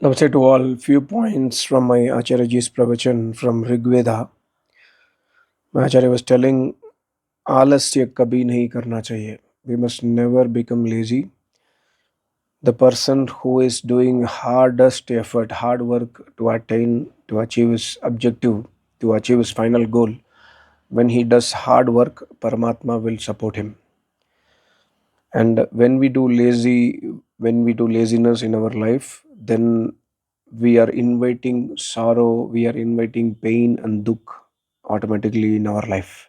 Namaste to all. Few points from my Acharyaji's pravachan from Rigveda. My Acharya was telling, आलस्य कभी नहीं करना चाहिए. We must never become lazy. The person who is doing hardest effort, hard work to achieve his objective, to achieve his final goal, when he does hard work, Paramatma will support him. And when we do laziness in our life, then we are inviting sorrow, we are inviting pain and dukh automatically in our life.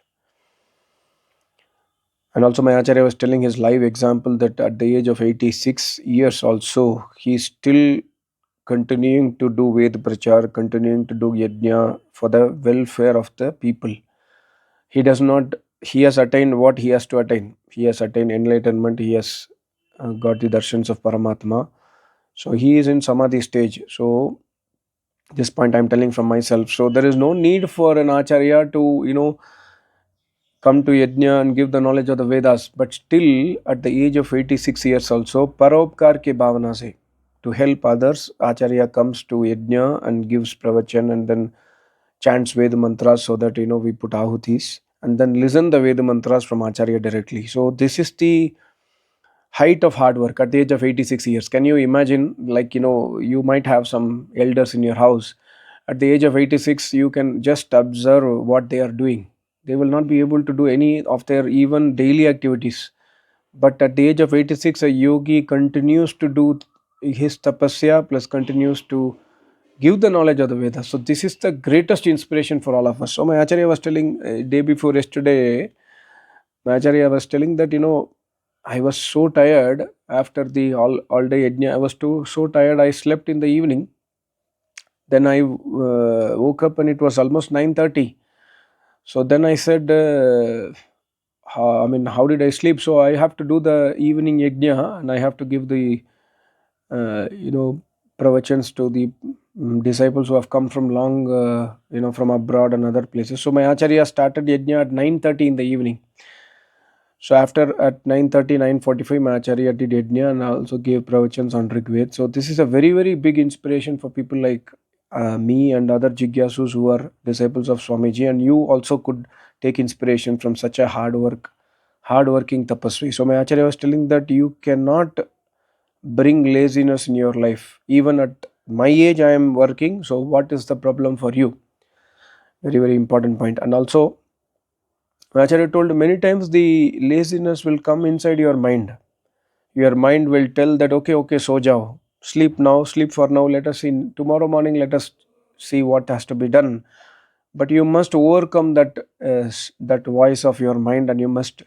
And also, my Acharya was telling his live example that at the age of 86 years, also, he's still continuing to do Ved Prachar, continuing to do Yajna for the welfare of the people. He does not, he has attained what he has to attain. He has attained enlightenment, he has got the darshans of Paramatma. So, he is in Samadhi stage. So, this point I'm telling from myself. So, there is no need for an Acharya to, come to yajna and give the knowledge of the Vedas, but still at the age of 86 years also, paropkar ke bhavana se, to help others, Acharya comes to yajna and gives pravachan and then chants Veda mantras so that we put ahutis and then listen the Veda mantras from Acharya directly. So this is the height of hard work at the age of 86 years. Can you imagine, like, you might have some elders in your house. At the age of 86, you can just observe what they are doing. They will not be able to do any of their even daily activities. But at the age of 86, a yogi continues to do his tapasya plus continues to give the knowledge of the Vedas. So this is the greatest inspiration for all of us. So my Acharya was telling day before yesterday, my Acharya was telling that I was so tired after the all day yajna. I was so tired. I slept in the evening. Then I woke up and it was almost 9:30. So then I said, how did I sleep? So I have to do the evening yajna and I have to give the pravachans to the disciples who have come from long, from abroad and other places. So my Acharya started yajna at 9:30 in the evening. So after at 9:30, 9:45, my Acharya did yajna and also gave pravachans on Rigveda. So this is a very, very big inspiration for people like me and other jigyasus who are disciples of Swamiji. And you also could take inspiration from such a hardworking tapasvi. So my Acharya was telling that you cannot bring laziness in your life. Even at my age, I am working. So what is the problem for you? Very, very important point. And also, Acharya told many times the laziness will come inside your mind. Your mind will tell that, okay, so jao. Sleep now, sleep for now. Let us see. Tomorrow morning, let us see what has to be done. But you must overcome that voice of your mind and you must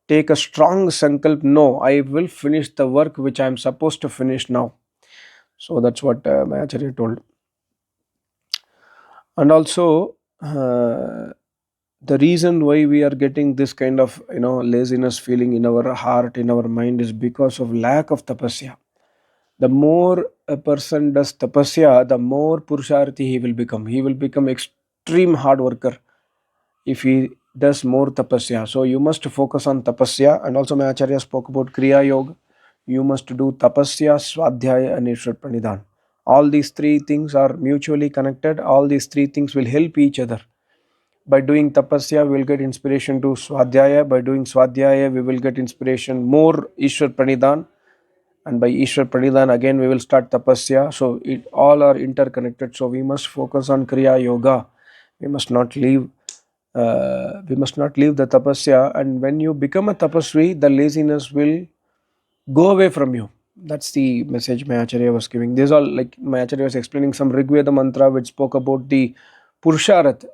take a strong sankalp. No, I will finish the work which I am supposed to finish now. So that's what my Acharya told. And also, the reason why we are getting this kind of laziness feeling in our heart, in our mind, is because of lack of tapasya. The more a person does tapasya, the more purusharthi he will become. He will become extreme hard worker if he does more tapasya. So you must focus on tapasya. And also my Acharya spoke about Kriya Yoga. You must do tapasya, swadhyaya and ishwar pranidhan. All these three things are mutually connected. All these three things will help each other. By doing tapasya, we will get inspiration to swadhyaya. By doing swadhyaya, we will get inspiration more ishwar pranidhan. And by ishwar pranidhan, again we will start tapasya. So it all are interconnected. So we must focus on kriya yoga. We must not leave the tapasya. And when you become a tapasvi, the laziness will go away from you. That's the message my Acharya was giving. This is all, like my Acharya was explaining some Rigveda mantra which spoke about the Purusharat.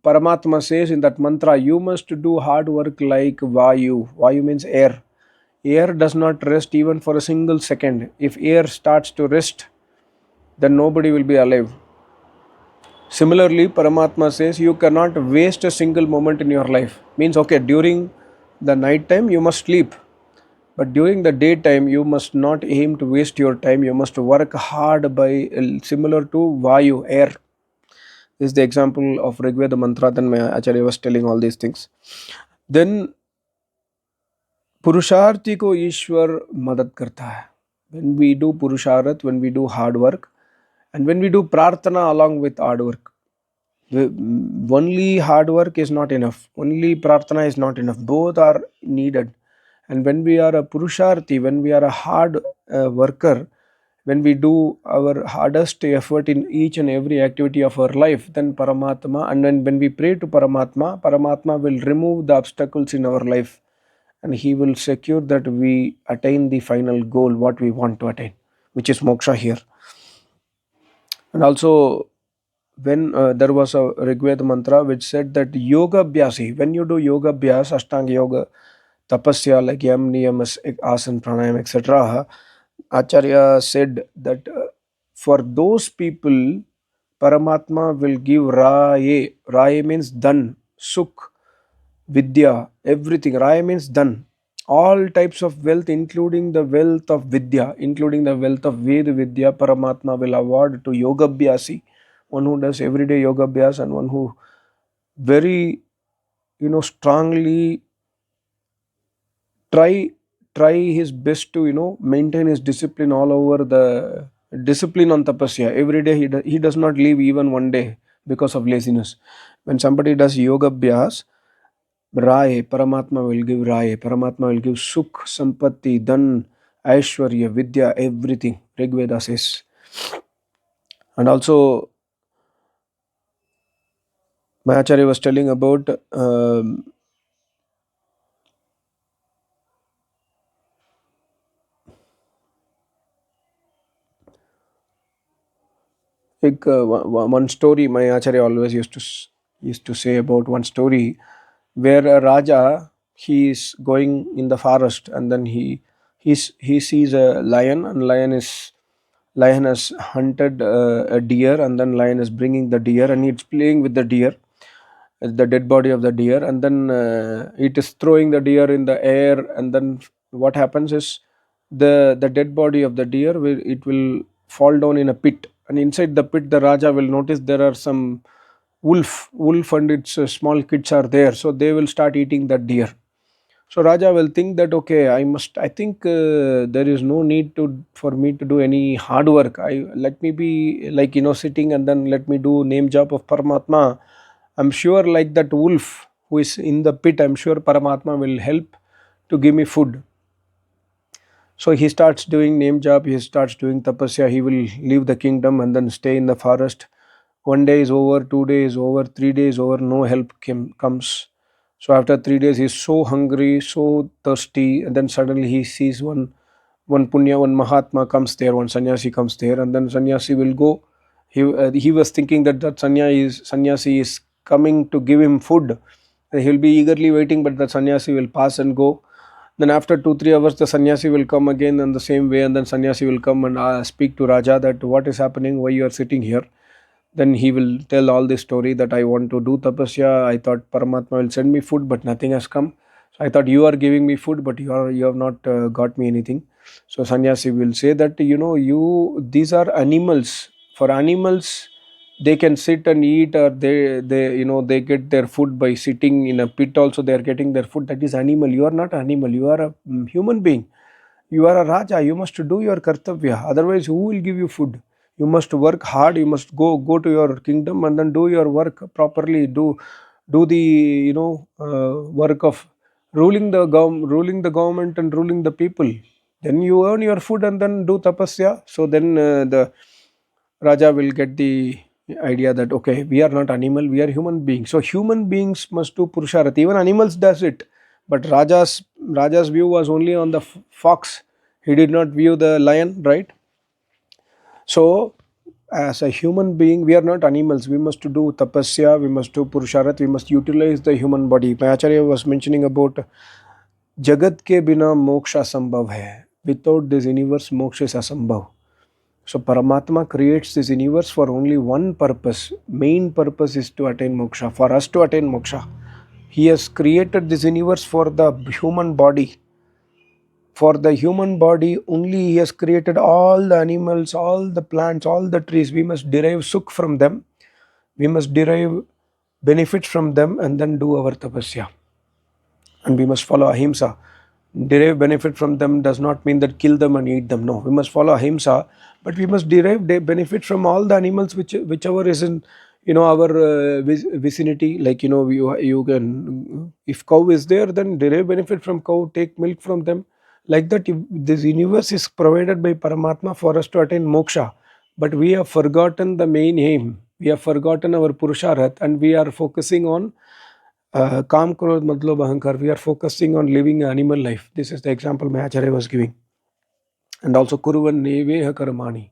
Paramatma says in that mantra, you must do hard work like Vayu. Vayu means air. Air does not rest even for a single second. If air starts to rest, then nobody will be alive. Similarly, Paramatma says you cannot waste a single moment in your life. Means, okay, during the night time you must sleep. But during the daytime, you must not aim to waste your time. You must work hard by similar to Vayu, air. This is the example of Rigveda mantra. Then my Acharya was telling all these things. Then पुरुषार्थी को ईश्वर मदद करता है. When we do purusharat, when we do hard work, And when we do prarthana along with hard work, only hard work is not enough, only prarthana is not enough, both are needed. And when we are a purusharthi, when we are a hard worker, when we do our hardest effort in each and every activity of our life, then Paramatma, and when we pray to Paramatma, Paramatma will remove the obstacles in our life, and he will secure that we attain the final goal, what we want to attain, which is moksha here. And also, when there was a Rigveda mantra which said that yoga abhyasi, when you do yoga abhyas, Ashtanga yoga, tapasya like yam, niyamas, asan, pranayam, etc., Acharya said that for those people, Paramatma will give Raye. Raye means done, Sukh, Vidya, everything. Raya means done. All types of wealth, including the wealth of Vidya, including the wealth of Ved Vidya, Paramatma will award to Yoga Abhyasi, one who does everyday Yoga Abhyas and one who very, strongly try try his best to, maintain his discipline all over the discipline on tapasya. Every day he does not leave even one day because of laziness. When somebody does Yoga Abhyas, Rai, Paramatma will give Rai. Paramatma will give Sukh, Sampatti, Dhan, Aishwarya, Vidya, everything. Rigveda says. And also, my Acharya was telling about one story. My Acharya always used to say about one story where a Raja, he is going in the forest, and then he sees a lion, and lion has hunted a deer, and then lion is bringing the deer, and it's playing with the deer, the dead body of the deer, and then it is throwing the deer in the air, and then what happens is the dead body of the deer will fall down in a pit, and inside the pit the Raja will notice there are some wolf and its small kids are there, so they will start eating that deer. So Raja will think that, okay, I think there is no need to for me to do any hard work. Let me be like, sitting, and then let me do name jap of Paramatma. I'm sure like that wolf who is in the pit, I'm sure Paramatma will help to give me food. So he starts doing name jap, he starts doing tapasya, he will leave the kingdom and then stay in the forest. One day is over, 2 days over, 3 days over, no help comes. So after 3 days, he's so hungry, so thirsty, and then suddenly he sees one punya, one Mahatma comes there, one sannyasi comes there, and then sannyasi will go. He was thinking that sannyasi is coming to give him food. And he'll be eagerly waiting, but the sannyasi will pass and go. Then after 2 3 hours, the sannyasi will come again in the same way, and then sannyasi will come and speak to Raja that what is happening, why you are sitting here. Then he will tell all this story that I want to do tapasya. I thought Paramatma will send me food, but nothing has come. So I thought you are giving me food, but you have not got me anything. So sannyasi will say that, you these are animals. For animals, they can sit and eat, or they get their food by sitting in a pit. Also, they are getting their food. That is animal. You are not animal. You are a human being. You are a Raja. You must do your kartavya. Otherwise, who will give you food? You must work hard. You must go to your kingdom and then do your work properly. Do the work of ruling the government and ruling the people. Then you earn your food and then do tapasya. So then the Raja will get the idea that, okay, we are not animal, we are human beings. So human beings must do purusharth. Even animals does it, but Raja's view was only on the fox. He did not view the lion, right? So as a human being, we are not animals. We must do tapasya, we must do purusharth, we must utilize the human body. My Acharya was mentioning about Jagat ke bina moksha sambhav hai. Without this universe, moksha is asambhav. So Paramatma creates this universe for only one purpose. Main purpose is to attain moksha. For us to attain moksha, He has created this universe for the human body. For the human body only He has created all the animals, all the plants, all the trees. We must derive sukh from them. We must derive benefits from them and then do our tapasya. And we must follow ahimsa. Derive benefit from them does not mean that kill them and eat them. No, we must follow ahimsa. but we must derive benefit from all the animals whichever is in our vicinity. Like you can, if cow is there, then derive benefit from cow, take milk from them. Like that, this universe is provided by Paramatma for us to attain moksha, but we have forgotten the main aim. We have forgotten our purusharat, and we are focusing on Kam Krodh Madlob Ahankar. We are focusing on living animal life. This is the example my Acharya was giving. And also Kuruvan Neveha Karmani.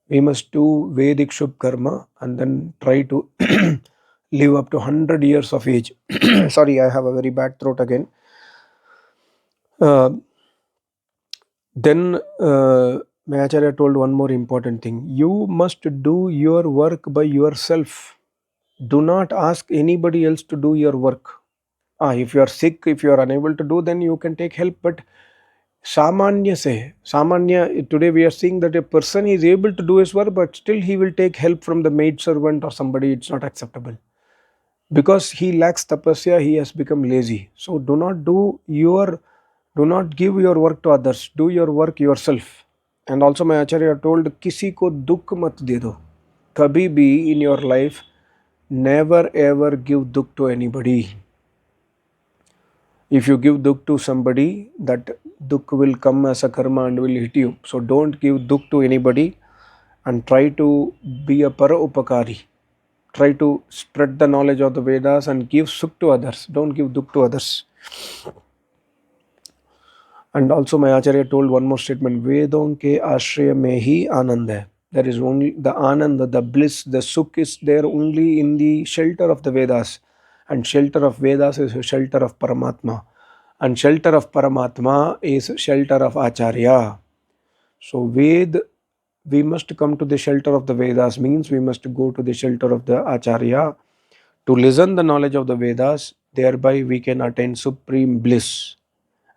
We must do Vedic Shubh Karma and then try to live up to 100 years of age. Sorry, I have a very bad throat again. Uh, then my Acharya told one more important thing. You must do your work by yourself. Do not ask anybody else to do your work. If you are sick, if you are unable to do, then you can take help. But Samanya, today we are seeing that a person is able to do his work, but still he will take help from the maid servant or somebody. It's not acceptable. Because he lacks tapasya, he has become lazy. So do not give your work to others. Do your work yourself. And also my Acharya told, Kisi ko dukh mat de do. Kabhi bhi in your life, never ever give dukh to anybody. If you give dukh to somebody, that dukh will come as a karma and will hit you. So don't give dukh to anybody, and try to be a para upakari. Try to spread the knowledge of the Vedas and give sukh to others. Don't give dukh to others. And also my Acharya told one more statement, Vedon ke ashraya mehi anand hai. There is only the anand, the bliss, the sukh is there only in the shelter of the Vedas. And shelter of Vedas is shelter of Paramatma. And shelter of Paramatma is shelter of Acharya. So we must come to the shelter of the Vedas, means we must go to the shelter of the Acharya to listen the knowledge of the Vedas. Thereby we can attain supreme bliss.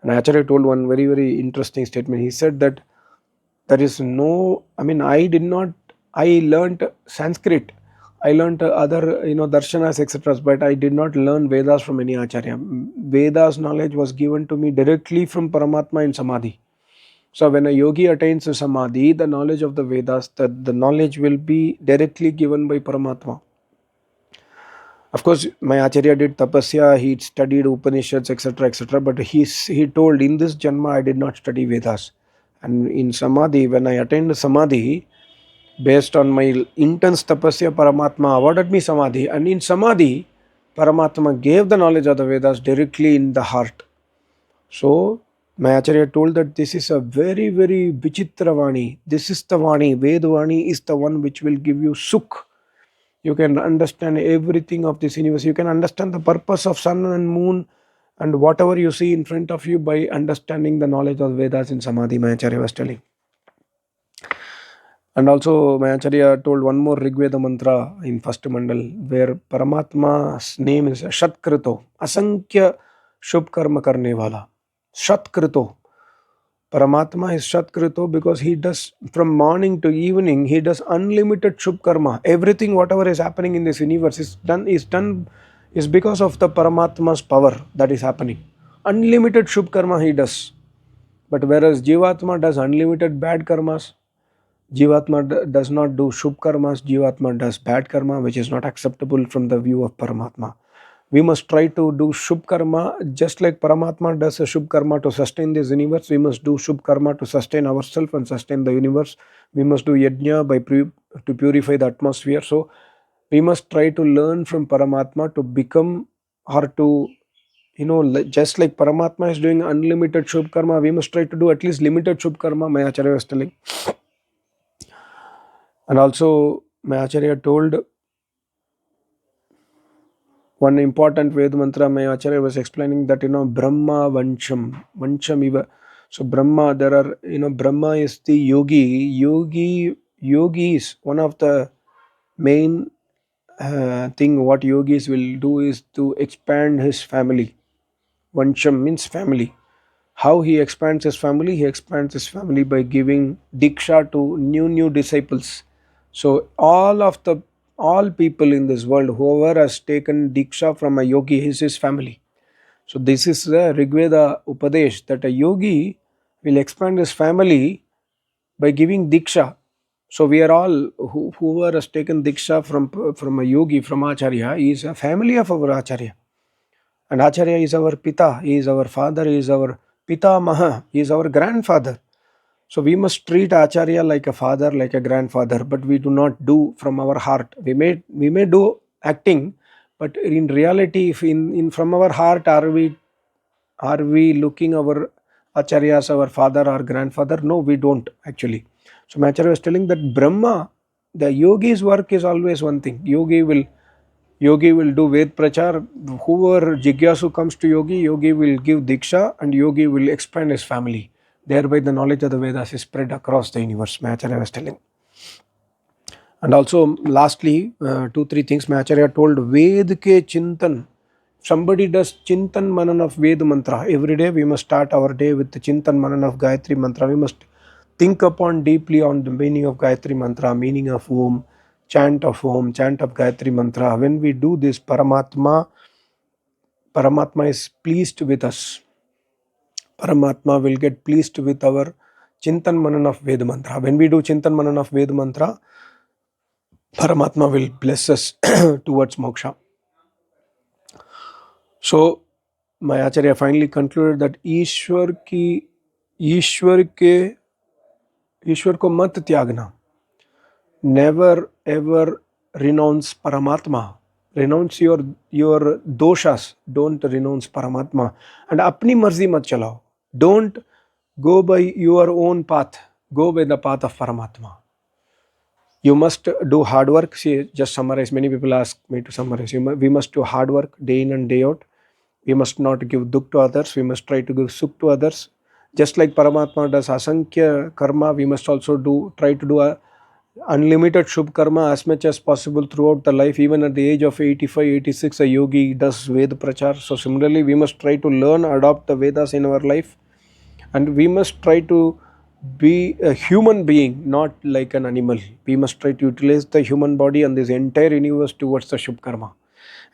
And Acharya told one very, very interesting statement. He said that there is no, I did not, I learnt Sanskrit. I learnt other, darshanas, etc. But I did not learn Vedas from any Acharya. Vedas knowledge was given to me directly from Paramatma in Samadhi. So when a yogi attains a Samadhi, the knowledge of the Vedas, the knowledge will be directly given by Paramatma. Of course, my Acharya did tapasya, he studied Upanishads, etc., etc. But he told, in this Janma, I did not study Vedas. And in Samadhi, when I attained Samadhi, based on my intense tapasya, Paramatma awarded me Samadhi. And in Samadhi, Paramatma gave the knowledge of the Vedas directly in the heart. So, my Acharya told that this is a very, very Vichitra Vani. This is the Vani. Vedvani is the one which will give you Sukh. You can understand everything of this universe. You can understand the purpose of sun and moon and whatever you see in front of you by understanding the knowledge of Vedas in Samadhi, my Acharya was telling. And also, my Acharya told one more Rigveda mantra in first mandal, where Paramatma's name is Shatkrito, Asankhya Shubh Karma Karne Wala. Shatkrito. Paramatma is Shatkrito because he does from morning to evening, he does unlimited Shubh Karma. Everything, whatever is happening in this universe is because of the Paramatma's power that is happening. Unlimited Shubh Karma he does. But whereas Jivatma does unlimited bad karmas, Jivatma does not do Shubh Karmas, Jivatma does bad karma, which is not acceptable from the view of Paramatma. We must try to do Shubh Karma just like Paramatma does a Shubh Karma to sustain this universe. We must do Shubh Karma to sustain ourselves and sustain the universe. We must do Yajna to purify the atmosphere. So we must try to learn from Paramatma to become or to, just like Paramatma is doing unlimited Shubh Karma, we must try to do at least limited Shubh Karma, my Acharya was telling. And also, my Acharya told one important Ved mantra, my Acharya was explaining that, Brahma Vancham Iva. So Brahma, there are, Brahma is the yogi is one of the main thing what yogis will do is to expand his family. Vancham means family. How he expands his family? He expands his family by giving diksha to new disciples. So all people in this world, whoever has taken diksha from a yogi is his family. So this is the Rigveda Upadesh that a yogi will expand his family by giving diksha. So we are all, whoever has taken diksha from a yogi, from Acharya, he is a family of our Acharya. And Acharya is our Pita, he is our father, he is our Pitamaha, he is our grandfather. So we must treat Acharya like a father, like a grandfather, but we do not do from our heart. We may do acting, but in reality, if in from our heart, are we looking our acharyas, our father or grandfather? No, we don't actually. So Acharya was telling that Brahma, the yogi's work is always one thing. Yogi will do Ved Prachar. Whoever Jigyasu comes to Yogi will give Diksha and Yogi will expand his family. Thereby the knowledge of the Vedas is spread across the universe, Acharya was telling. And also, lastly, two, three things Acharya told. Ved ke chintan. Somebody does chintan manan of Ved mantra. Every day we must start our day with the chintan manan of Gayatri mantra. We must think upon deeply on the meaning of Gayatri mantra, meaning of Om, chant of Gayatri mantra. When we do this, Paramatma is pleased with us. Paramatma will get pleased with our Chintan Manan of Ved Mantra. When we do Chintan Manan of Ved Mantra, Paramatma will bless us towards moksha. So, my Acharya finally concluded that ईश्वर के ईश्वर को मत त्यागना. Never ever renounce Paramatma. Renounce your doshas. Don't renounce Paramatma. And apni marzi mat chalao. Don't go by your own path. Go by the path of Paramatma. You must do hard work. See, just summarize. Many people ask me to summarize. We must do hard work day in and day out. We must not give dukh to others. We must try to give sukh to others. Just like Paramatma does asankhya karma, we must also try to do a unlimited shubh karma as much as possible throughout the life. Even at the age of 85, 86, a yogi does Ved Prachar. So similarly, we must try to learn, adopt the Vedas in our life. And we must try to be a human being, not like an animal. We must try to utilize the human body and this entire universe towards the shubh karma.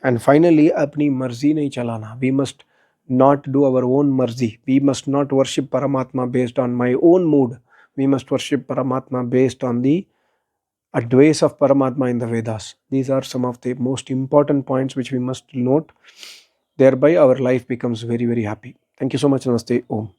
And finally, apni marzi nahi chalana. We must not do our own marzi. We must not worship Paramatma based on my own mood. We must worship Paramatma based on the advice of Paramatma in the Vedas. These are some of the most important points which we must note. Thereby, our life becomes very, very happy. Thank you so much. Namaste. Om.